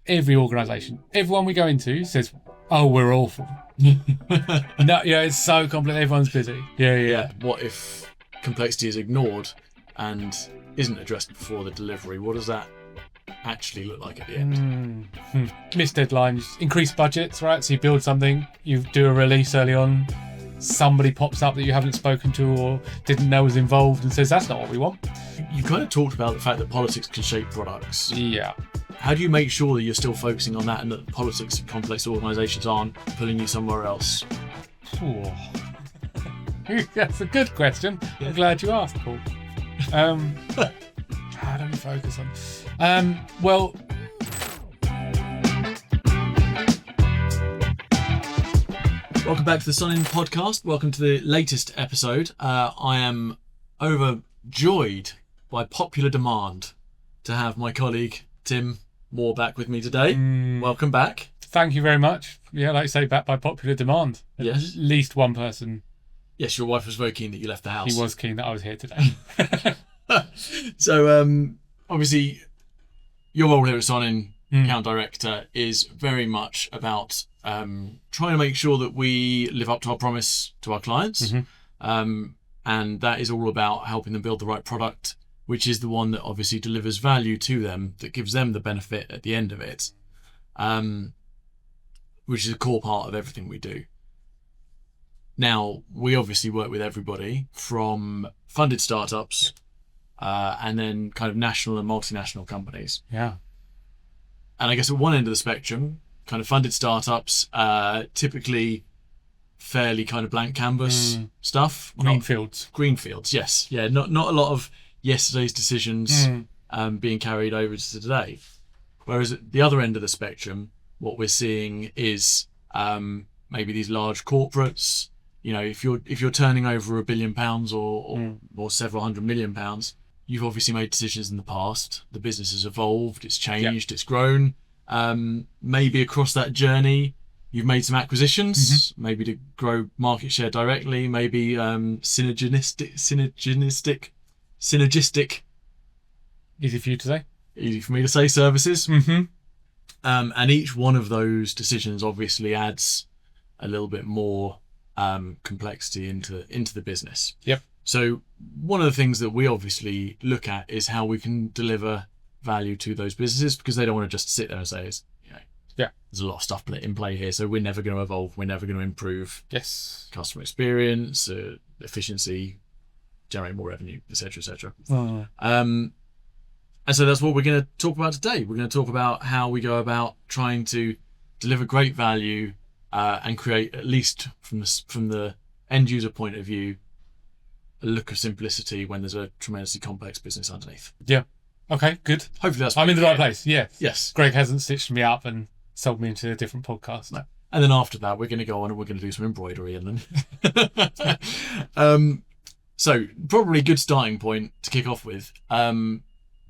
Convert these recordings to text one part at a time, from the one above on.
every organisation, everyone we go into says, "Oh, we're awful." No, yeah, it's so complex. Everyone's busy. Yeah. What if complexity is ignored and isn't addressed before the delivery? What does that actually look like at the end? Missed deadlines, increased budgets, right? So you build something, you do a release early on, somebody pops up that you haven't spoken to or didn't know was involved and says, "That's not what we want." You kind of talked about the fact that politics can shape products. Yeah. How do you make sure that you're still focusing on that and that the politics of complex organisations aren't pulling you somewhere else? That's a good question. I'm glad you asked, Paul. How do we focus on? Well, welcome back to the Sun In podcast. Welcome to the latest episode. I am overjoyed by popular demand to have my colleague Tim Moore back with me today. Welcome back. Thank you very much. Yeah, like you say, back by popular demand. Yes. At least one person. Yes, your wife was very keen that you left the house. He was keen that I was here today. So, obviously, your role here at Sun In, account director, is very much about trying to make sure that we live up to our promise to our clients. And that is all about helping them build the right product, which is the one that obviously delivers value to them, that gives them the benefit at the end of it, which is a core part of everything we do. Now, we obviously work with everybody from funded startups and then kind of national and multinational companies. Yeah. And I guess at one end of the spectrum, kind of funded startups, typically fairly kind of blank canvas stuff. Greenfields, yes. Yeah, not a lot of yesterday's decisions being carried over to today. Whereas at the other end of the spectrum, what we're seeing is maybe these large corporates. You know, if you're turning over £1 billion or several £100 million, you've obviously made decisions in the past. The business has evolved, it's changed, it's grown. Maybe across that journey, you've made some acquisitions, maybe to grow market share directly, maybe synergistic. Easy for you to say. Easy for me to say, services. And each one of those decisions obviously adds a little bit more complexity into the business. Yep. So one of the things that we obviously look at is how we can deliver value to those businesses, because they don't want to just sit there and say, there's a lot of stuff in play here, so we're never going to evolve, we're never going to improve customer experience, efficiency, generate more revenue, etc. And so that's what we're going to talk about today. We're going to talk about how we go about trying to deliver great value and create, at least from the end user point of view, a look of simplicity when there's a tremendously complex business underneath. Yeah. Okay, good. Hopefully that's I'm in the right place. Yeah. Yes. Greg hasn't stitched me up and sold me into a different podcast. No. And then after that, we're going to go on and we're going to do some embroidery and then. So probably a good starting point to kick off with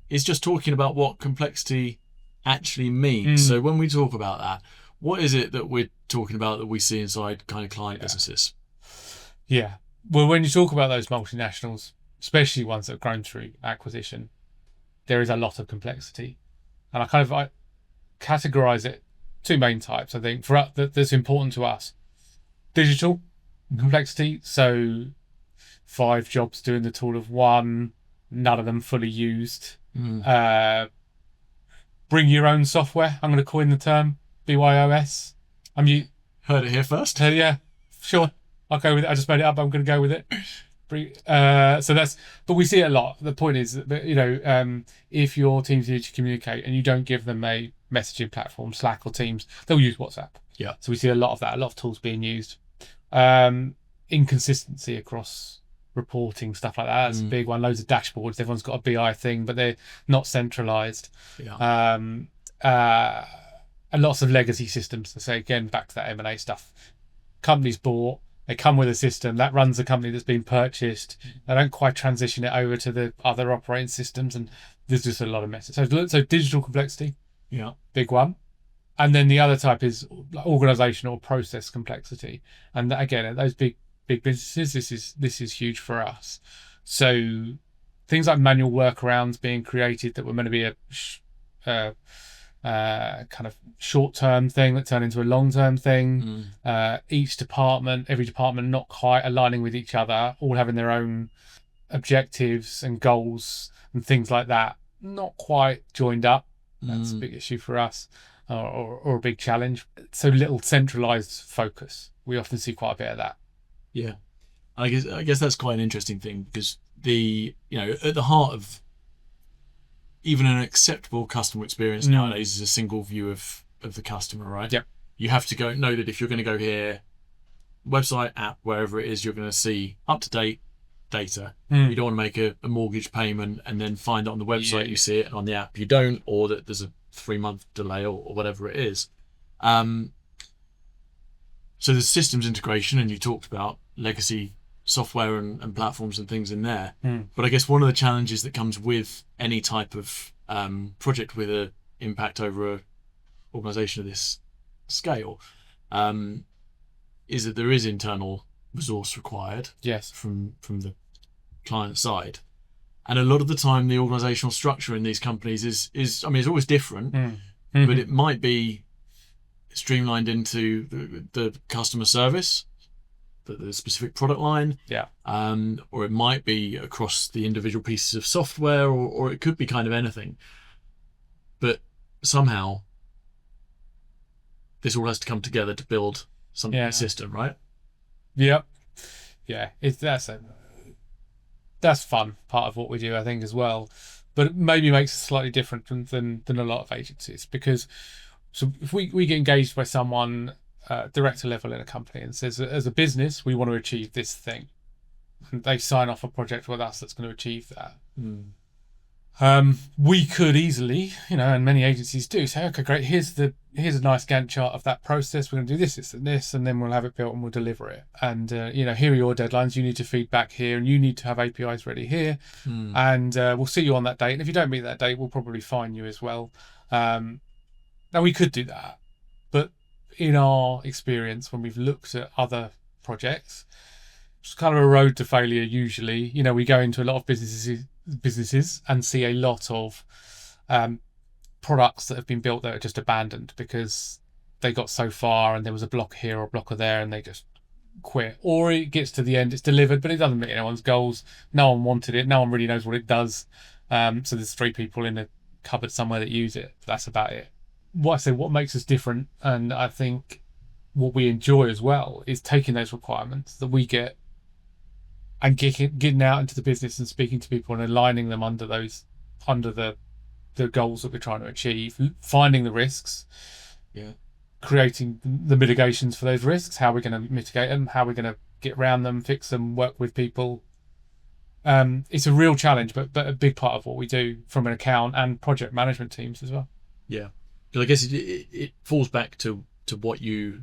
is just talking about what complexity actually means. So when we talk about that, what is it that we're talking about that we see inside kind of client businesses? Yeah. Well, when you talk about those multinationals, especially ones that have grown through acquisition, there is a lot of complexity. And I categorize it two main types, I think, for us, that's important to us. Digital complexity, so 5 jobs doing the tool of 1, none of them fully used. Bring your own software, I'm going to coin the term, BYOS. Heard it here first. Yeah, sure. I'll go with it. I just made it up. I'm going to go with it. But we see it a lot. The point is that, if your teams need to communicate and you don't give them a messaging platform, Slack or Teams, they'll use WhatsApp. Yeah. So we see a lot of that, a lot of tools being used. Inconsistency across reporting, stuff like that. That's a big one. Loads of dashboards. Everyone's got a BI thing, but they're not centralized. Yeah. And lots of legacy systems. So again, back to that M&A stuff. Companies bought, they come with a system that runs the company that's been purchased. They don't quite transition it over to the other operating systems, and there's just a lot of messes. So digital complexity, big one. And then the other type is organizational process complexity. And again, at those big businesses, this is huge for us. So things like manual workarounds being created that were meant to be kind of short-term thing that turned into a long-term thing. Every department not quite aligning with each other, all having their own objectives and goals and things like that, not quite joined up. That's a big issue for us, or a big challenge. So little centralized focus. We often see quite a bit of that. Yeah, I guess that's quite an interesting thing, because at the heart of even an acceptable customer experience nowadays is a single view of the customer, right? Yep. You have to know that if you're going to go here, website, app, wherever it is, you're going to see up-to-date data. You don't want to make a mortgage payment and then find it on the website, you see it, and on the app you don't, or that there's a 3-month delay or whatever it is. So there's systems integration, and you talked about legacy software and platforms and things in there. But I guess one of the challenges that comes with any type of project with an impact over an organisation of this scale is that there is internal resource required. Yes. From the client side, and a lot of the time the organisational structure in these companies is it's always different, but it might be streamlined into the customer service, the specific product line, or it might be across the individual pieces of software, or it could be kind of anything. But somehow this all has to come together to build something system, right? Yep. Yeah, that's fun part of what we do, I think, as well. But it maybe makes it slightly different than a lot of agencies, because so if we get engaged by someone director level in a company and says, as a business, we want to achieve this thing, and they sign off a project with us that's going to achieve that. We could easily, and many agencies do, say, okay, great, here's a nice Gantt chart of that process. We're going to do this, and this, and then we'll have it built and we'll deliver it. And here are your deadlines. You need to feed back here, and you need to have APIs ready here. And we'll see you on that date. And if you don't meet that date, we'll probably fine you as well. Now we could do that, but in our experience, when we've looked at other projects, it's kind of a road to failure. Usually, we go into a lot of businesses and see a lot of products that have been built that are just abandoned because they got so far and there was a block here or a blocker there and they just quit. Or it gets to the end, it's delivered, but it doesn't meet anyone's goals. No one wanted it. No one really knows what it does. So there's 3 people in a cupboard somewhere that use it. That's about it. What makes us different, and I think what we enjoy as well, is taking those requirements that we get and getting out into the business and speaking to people and aligning them under the goals that we're trying to achieve, finding the risks, creating the mitigations for those risks, how we're going to mitigate them, how we're going to get around them, fix them, work with people. It's a real challenge, but a big part of what we do from an account and project management teams as well. Yeah, because I guess it falls back to what you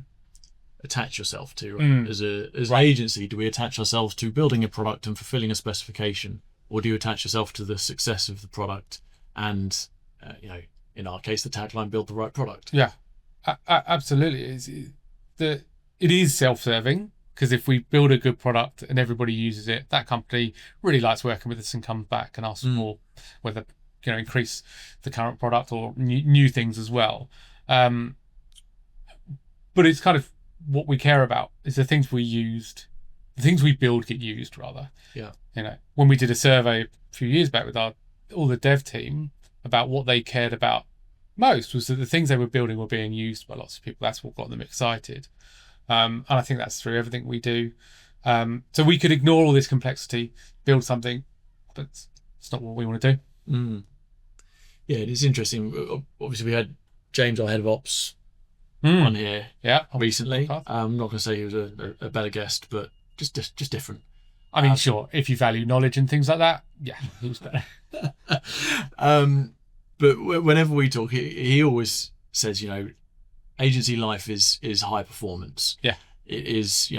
attach yourself to, right? As an agency. Do we attach ourselves to building a product and fulfilling a specification, or do you attach yourself to the success of the product and in our case the tagline, build the right product? Absolutely. It is self-serving, because if we build a good product and everybody uses it, that company really likes working with us and comes back and asks for more, whether increase the current product or new things as well. But it's kind of what we care about is the things we build get used, rather. When we did a survey a few years back with all the dev team about what they cared about most, was that the things they were building were being used by lots of people. That's what got them excited, and I think that's through everything we do. So we could ignore all this complexity, build something, but it's not what we want to do. Yeah, it is interesting. Obviously we had James, our head of ops, on here recently. I'm not going to say he was a better guest, but just different. I mean, sure, if you value knowledge and things like that, he was better. But whenever we talk, he always says, agency life is high performance. Yeah. It is,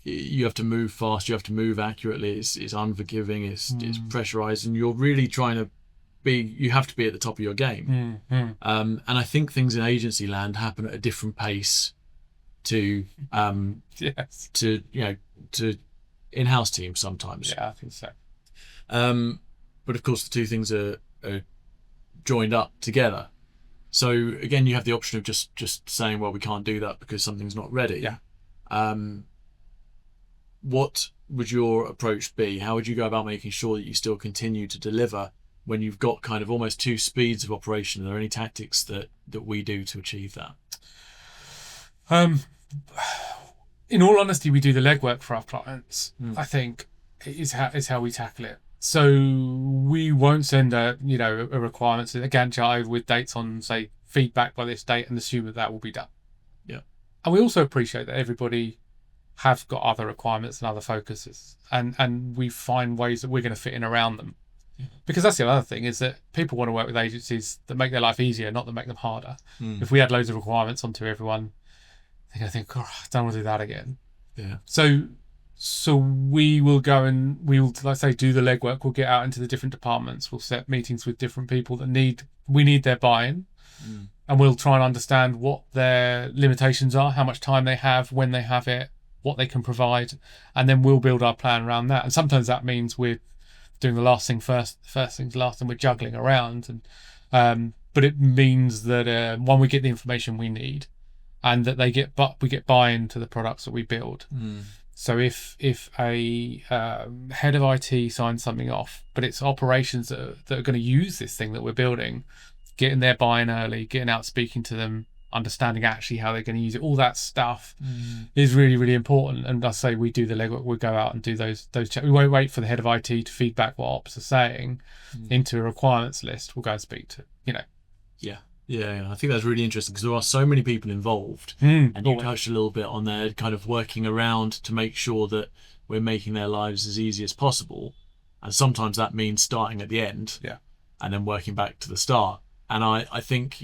you have to move fast, you have to move accurately, it's unforgiving, it's pressurized, and you're really trying to you have to be at the top of your game. And I think things in agency land happen at a different pace to to in-house teams sometimes. Yeah, I think so. But of course the two things are joined up together. So again, you have the option of just saying, well, we can't do that because something's not ready. Yeah. What would your approach be? How would you go about making sure that you still continue to deliver when you've got kind of almost two speeds of operation? Are there any tactics that we do to achieve that? In all honesty, we do the legwork for our clients. I think is how we tackle it. So we won't send a requirements a Gantt chart with dates on, say, feedback by this date, and assume that will be done. Yeah. And we also appreciate that everybody have got other requirements and other focuses, and we find ways that we're going to fit in around them. Because that's the other thing, is that people want to work with agencies that make their life easier, not that make them harder. If we had loads of requirements onto everyone, they're going to think, oh, I don't want to do that again. Yeah. So we will go and we'll, let's say, do the legwork. We'll get out into the different departments. We'll set meetings with different people that we need their buy-in. And we'll try and understand what their limitations are, how much time they have, when they have it, what they can provide, and then we'll build our plan around that. And sometimes that means we're doing the last thing first things last, and we're juggling around. And but it means that one, we get the information we need, and that we get buy-in to the products that we build. So if a head of IT signs something off, but it's operations that are going to use this thing that we're building, getting their buy-in early, getting out, speaking to them, understanding actually how they're going to use it, all that stuff is really, really important. And I say we do the legwork. We'll go out and do those checks. We won't wait for the head of IT to feedback what ops are saying into a requirements list. We'll go and speak to, Yeah, I think that's really interesting because there are so many people involved, and you touched a little bit on their kind of working around to make sure that we're making their lives as easy as possible. And sometimes that means starting at the end, and then working back to the start. And I think,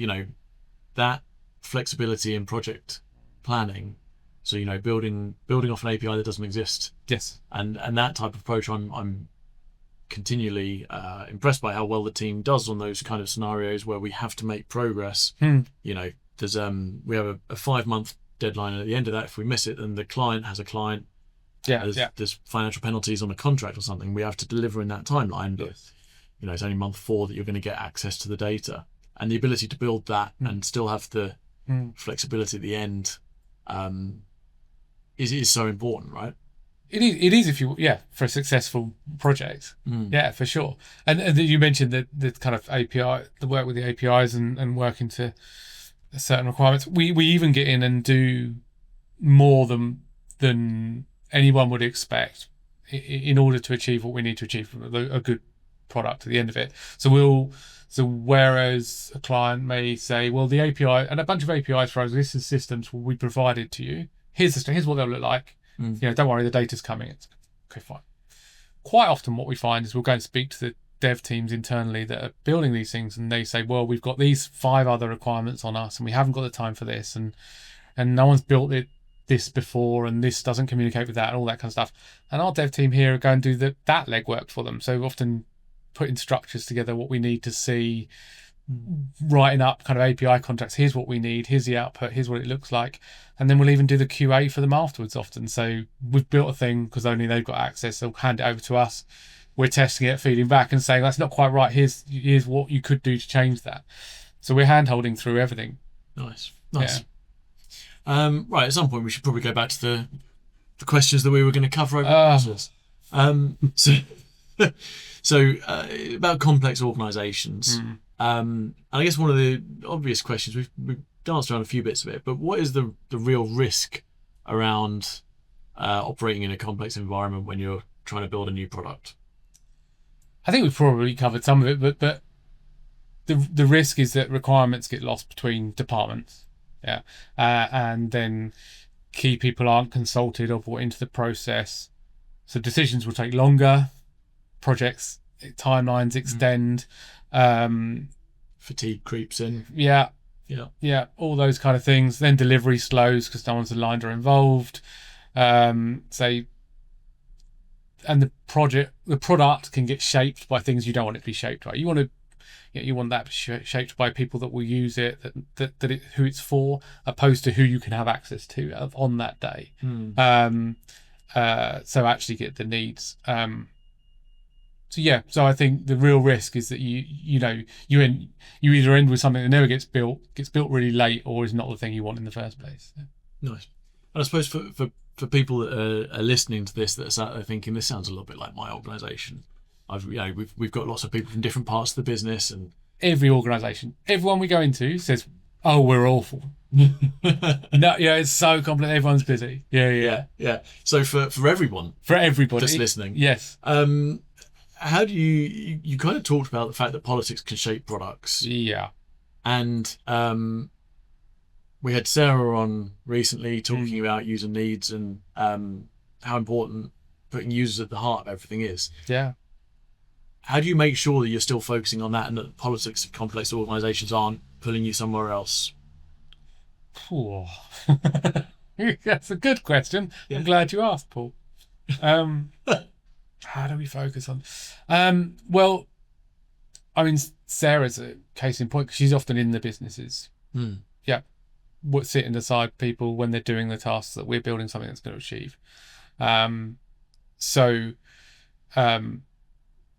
that flexibility in project planning, so, building off an API that doesn't exist. Yes. And that type of approach, I'm continually impressed by how well the team does on those kind of scenarios where we have to make progress. There's we have a 5-month deadline, and at the end of that, if we miss it, then the client has a client. There's financial penalties on a contract or something. We have to deliver in that timeline, but it's only month 4 that you're going to get access to the data, and the ability to build that and still have the flexibility at the end is so important, right? It is if you for a successful project. Yeah, for sure. And you mentioned the kind of API, the work with the APIs and working to certain requirements. We even get in and do more than anyone would expect in order to achieve what we need to achieve from a good product at the end of it. So whereas a client may say, well, the API and a bunch of APIs for our existing systems will be provided to you. Here's what they'll look like. Don't worry, the data's coming. It's okay, fine. Quite often what we find is we'll go and speak to the dev teams internally that are building these things, and they say, well, we've got these 5 other requirements on us, and we haven't got the time for this, and no one's built this before, and this doesn't communicate with that, and all that kind of stuff. And our dev team here go and do that legwork for them. So often putting structures together, what we need to see, writing up kind of API contracts. Here's what we need. Here's the output. Here's what it looks like. And then we'll even do the QA for them afterwards often. So we've built a thing because only they've got access. They'll hand it over to us. We're testing it, feeding back and saying, that's not quite right. Here's what you could do to change that. So we're hand-holding through everything. Nice. Yeah. Right, at some point we should probably go back to the questions that we were going to cover over the process. So about complex organisations. And I guess one of the obvious questions, we've danced around a few bits of it, but what is the real risk around operating in a complex environment when you're trying to build a new product? I think we've probably covered some of it, but the risk is that requirements get lost between departments, and then key people aren't consulted or brought into the process, so decisions will take longer, projects timelines extend. Fatigue creeps in. Yeah, all those kind of things. Then delivery slows because no one's aligned or involved. And the product can get shaped by things you don't want it to be shaped by. You want that shaped by people that will use it, who it's for, opposed to who you can have access to on that day. So actually get the needs. So I think the real risk is that you either end with something that never gets built really late, or is not the thing you want in the first place. Nice. And I suppose for people that are listening to this, that are sat there thinking this sounds a little bit like my organisation. We've got lots of people from different parts of the business, and every organisation, everyone we go into says, "Oh, we're awful." No, yeah, it's so complex. Everyone's busy. Yeah. So for everybody that's listening, yes. How do you kind of talked about the fact that politics can shape products? Yeah. And we had Sarah on recently talking about user needs and how important putting users at the heart of everything is. Yeah. How do you make sure that you're still focusing on that and that politics of complex organisations aren't pulling you somewhere else? Oh. That's a good question. Yeah. I'm glad you asked, Paul. How do we focus on? Well, I mean, Sarah's a case in point because she's often in the businesses. Yeah. Sitting beside people when they're doing the tasks that we're building something that's going to achieve.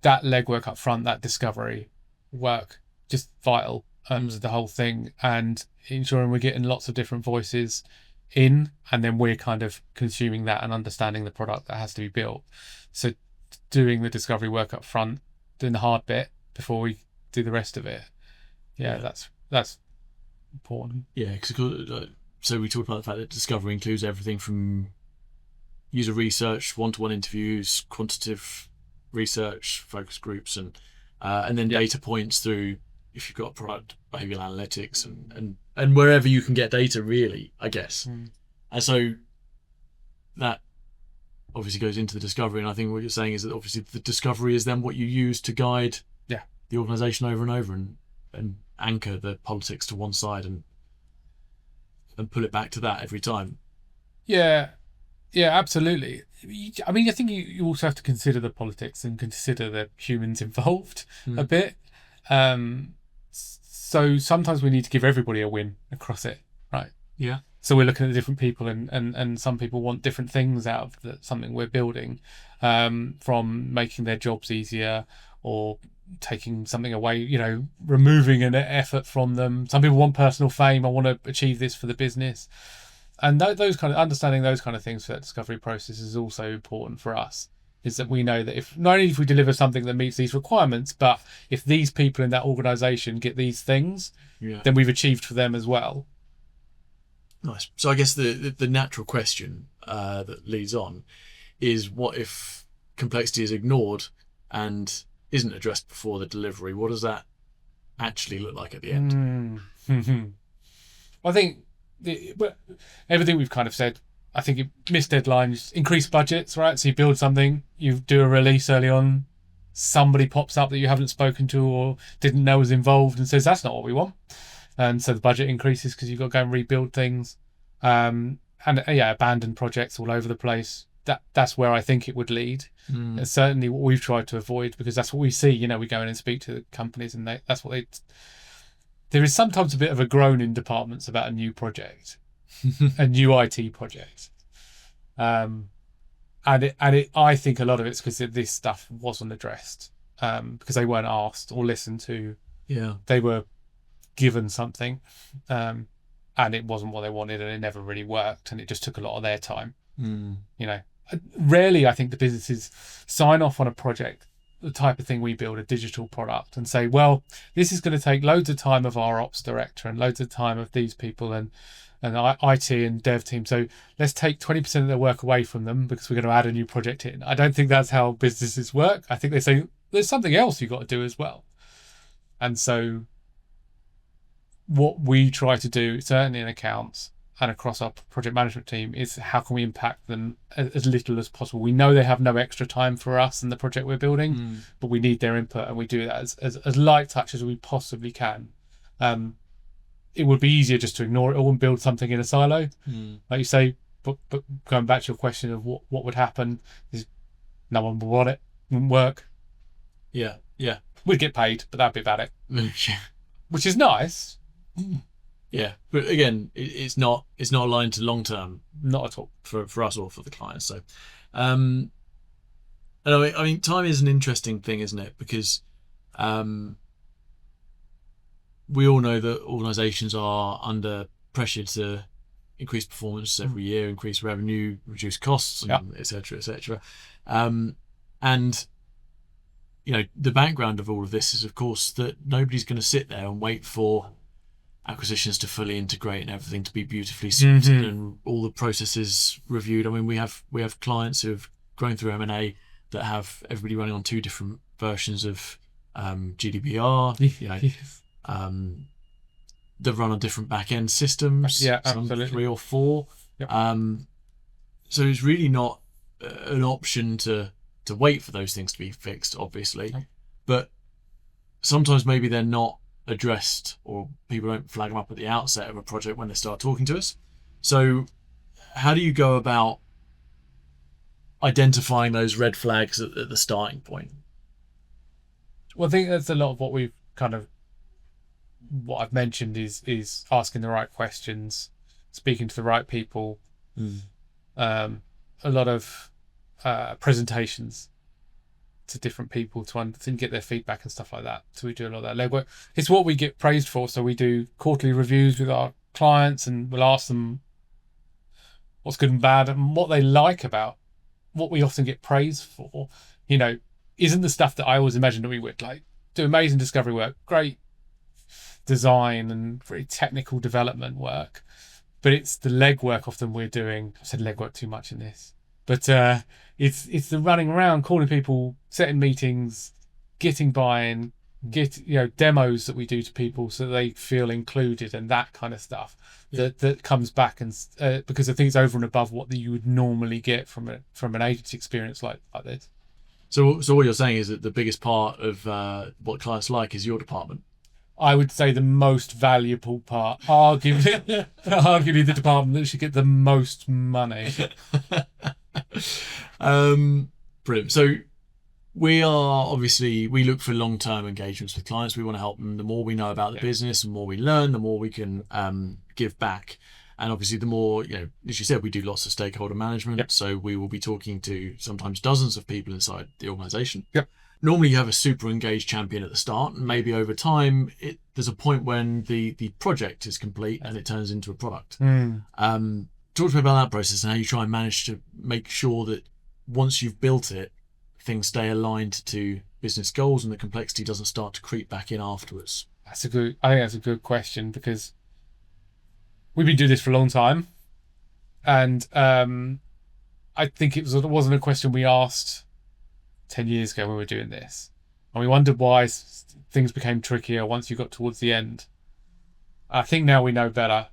That legwork up front, that discovery work, just vital to the whole thing, and ensuring we're getting lots of different voices in, and then we're kind of consuming that and understanding the product that has to be built. So doing the discovery work up front, doing the hard bit before we do the rest of it. Yeah. That's important. Yeah, because so we talked about the fact that discovery includes everything from user research, one-to-one interviews, quantitative research, focus groups, and then data points through if you've got product behavioral analytics and wherever you can get data, really, I guess. And so that obviously goes into the discovery, and I think what you're saying is that obviously the discovery is then what you use to guide the organisation over and over and anchor the politics to one side and pull it back to that every time. Yeah, absolutely. I mean, I think you also have to consider the politics and consider the humans involved a bit. So sometimes we need to give everybody a win across it, right? Yeah. So we're looking at different people, and some people want different things out of something we're building, from making their jobs easier or taking something away, removing an effort from them. Some people want personal fame. I want to achieve this for the business. And those kind of understanding those kind of things for that discovery process is also important for us. Is that we know that if not only if we deliver something that meets these requirements, but if these people in that organisation get these things, then we've achieved for them as well. Nice. So I guess the natural question that leads on is, what if complexity is ignored and isn't addressed before the delivery? What does that actually look like at the end? I think everything we've kind of said, I think it missed deadlines, increased budgets, right? So you build something, you do a release early on, somebody pops up that you haven't spoken to or didn't know was involved and says, that's not what we want. And so the budget increases because you've got to go and rebuild things. Abandoned projects all over the place. That's where I think it would lead. It's certainly what we've tried to avoid, because that's what we see. We go in and speak to companies, and that's what they. There is sometimes a bit of a groan in departments about a new project, a new IT project, and I think a lot of it's because this stuff wasn't addressed, because they weren't asked or listened to. Yeah, they were given something, and it wasn't what they wanted, and it never really worked, and it just took a lot of their time. Rarely I think the businesses sign off on a project, the type of thing we build, a digital product, and say, well, this is going to take loads of time of our ops director and loads of time of these people and IT and dev team, so let's take 20% of their work away from them because we're going to add a new project in. I don't think that's how businesses work. I think they say there's something else you've got to do as well. And so what we try to do, certainly in accounts and across our project management team, is how can we impact them as little as possible. We know they have no extra time for us and the project we're building, but we need their input, and we do that as light touch as we possibly can. It would be easier just to ignore it all and build something in a silo, like you say. But going back to your question of what would happen is no one would want it, wouldn't work. Yeah. We'd get paid, but that'd be about it. Which is nice. Yeah, but again, it's not aligned to long term, not at all for us or for the clients. So, And I mean, time is an interesting thing, isn't it? Because we all know that organisations are under pressure to increase performance every year, increase revenue, reduce costs, and et cetera, et cetera. And you know, the background of all of this is, of course, that nobody's going to sit there and wait for acquisitions to fully integrate and everything to be beautifully suited and all the processes reviewed. I mean, we have clients who have grown through M&A that have everybody running on 2 different versions of GDPR. You know, that run on different back-end systems. Yeah, absolutely. 3 or 4. Yep. So it's really not an option to wait for those things to be fixed, obviously. Okay. But sometimes maybe they're not addressed, or people don't flag them up at the outset of a project when they start talking to us. So how do you go about identifying those red flags at the starting point? Well, I think that's a lot of what I've mentioned is asking the right questions, speaking to the right people, a lot of presentations to different people to get their feedback and stuff like that. So we do a lot of that legwork. It's what we get praised for. So we do quarterly reviews with our clients, and we'll ask them what's good and bad and what they like about what we often get praised for. You know, isn't the stuff that I always imagined that we would, like do amazing discovery work, great design and very technical development work, but it's the legwork often we're doing. I said legwork too much in this, but it's the running around, calling people, setting meetings, getting buy-in, demos that we do to people so they feel included, and that kind of stuff that comes back, and because I think it's over and above what you would normally get from an agency experience like this. So what you're saying is that the biggest part of what clients like is your department. I would say the most valuable part, arguably the department that should get the most money. Brilliant. So we look for long-term engagements with clients. We want to help them. The more we know about the business, the more we learn, the more we can give back. And obviously the more, as you said, we do lots of stakeholder management. Yep. So we will be talking to sometimes dozens of people inside the organization. Yep. Normally you have a super engaged champion at the start, and maybe over time there's a point when the project is complete and it turns into a product. Talk to me about that process and how you try and manage to make sure that once you've built it, things stay aligned to business goals and the complexity doesn't start to creep back in afterwards. I think that's a good question, because we've been doing this for a long time, and I think it wasn't a question we asked 10 years ago when we were doing this, and we wondered why things became trickier once you got towards the end. I think now we know better,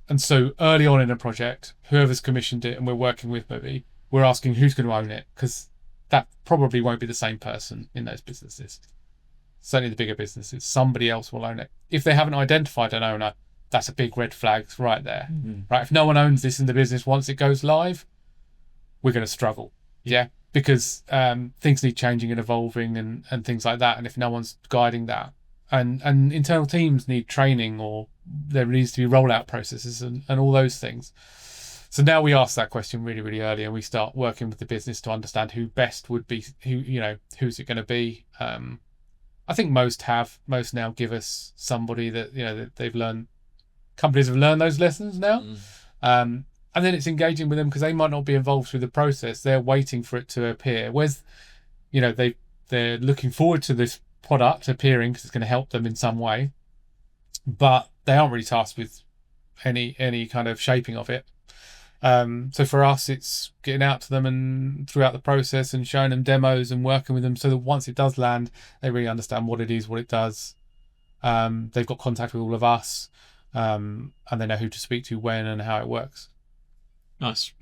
and so early on in a project, whoever's commissioned it and we're working with, maybe we're asking who's going to own it, because that probably won't be the same person in those businesses. Certainly the bigger businesses, somebody else will own it. If they haven't identified an owner, that's a big red flag right there. Right? If no one owns this in the business once it goes live, we're going to struggle. Yeah. Because things need changing and evolving and things like that. And if no one's guiding that, and internal teams need training, or there needs to be rollout processes and all those things. So now we ask that question really, really early, and we start working with the business to understand who best would be, who's it going to be. I think most now give us somebody that, that they've learned. Companies have learned those lessons now. And then it's engaging with them, because they might not be involved through the process. They're waiting for it to appear. Whereas, they're looking forward to this product appearing because it's going to help them in some way, but they aren't really tasked with any kind of shaping of it. So for us, it's getting out to them and throughout the process and showing them demos and working with them so that once it does land, they really understand what it is, what it does. They've got contact with all of us, and they know who to speak to when and how it works. Nice.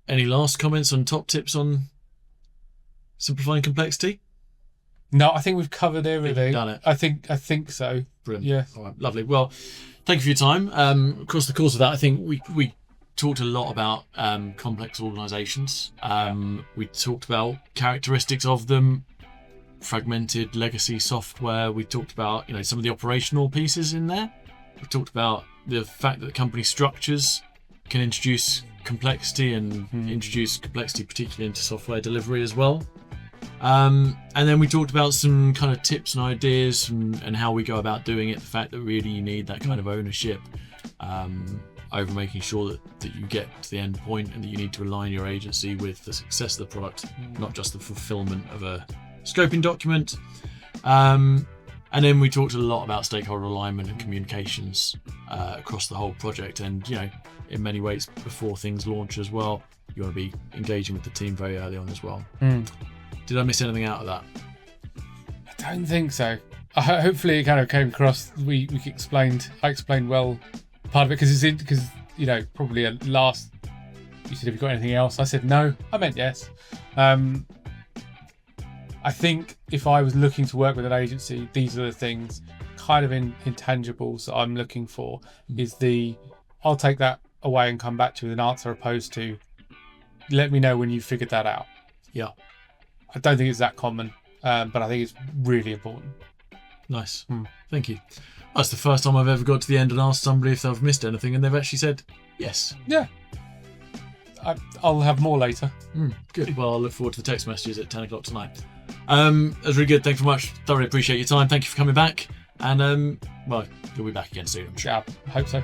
Any last comments on top tips on simplifying complexity? No, I think we've covered everything. You've done it. I think so. Brilliant. Yeah. All right. Lovely. Well, thank you for your time. Across the course of that, I think we talked a lot about complex organisations. We talked about characteristics of them, fragmented legacy software. We talked about some of the operational pieces in there. We talked about the fact that company structures can introduce complexity and introduce complexity particularly into software delivery as well. And then we talked about some kind of tips and ideas and how we go about doing it. The fact that really you need that kind of ownership over making sure that you get to the end point, and that you need to align your agency with the success of the product, not just the fulfillment of a scoping document. And then we talked a lot about stakeholder alignment and communications across the whole project. And, you know, in many ways, before things launch as well, you want to be engaging with the team very early on as well. Did I miss anything out of that? I don't think so. Hopefully it kind of came across. I explained well part of it, because you know, probably at last you said, have you got anything else? I said no. I meant yes. I think if I was looking to work with an agency, these are the things, kind of intangibles that I'm looking for. Is I'll take that away and come back to you with an answer, opposed to let me know when you figured that out. Yeah. I don't think it's that common, but I think it's really important. Nice. Thank you. That's the first time I've ever got to the end and asked somebody if they've missed anything, and they've actually said yes. Yeah. I'll have more later. Good. Well, I'll look forward to the text messages at 10 o'clock tonight. That's really good. Thanks very much. Thoroughly appreciate your time. Thank you for coming back. And, well, you'll be back again soon, I'm sure. Yeah, I hope so.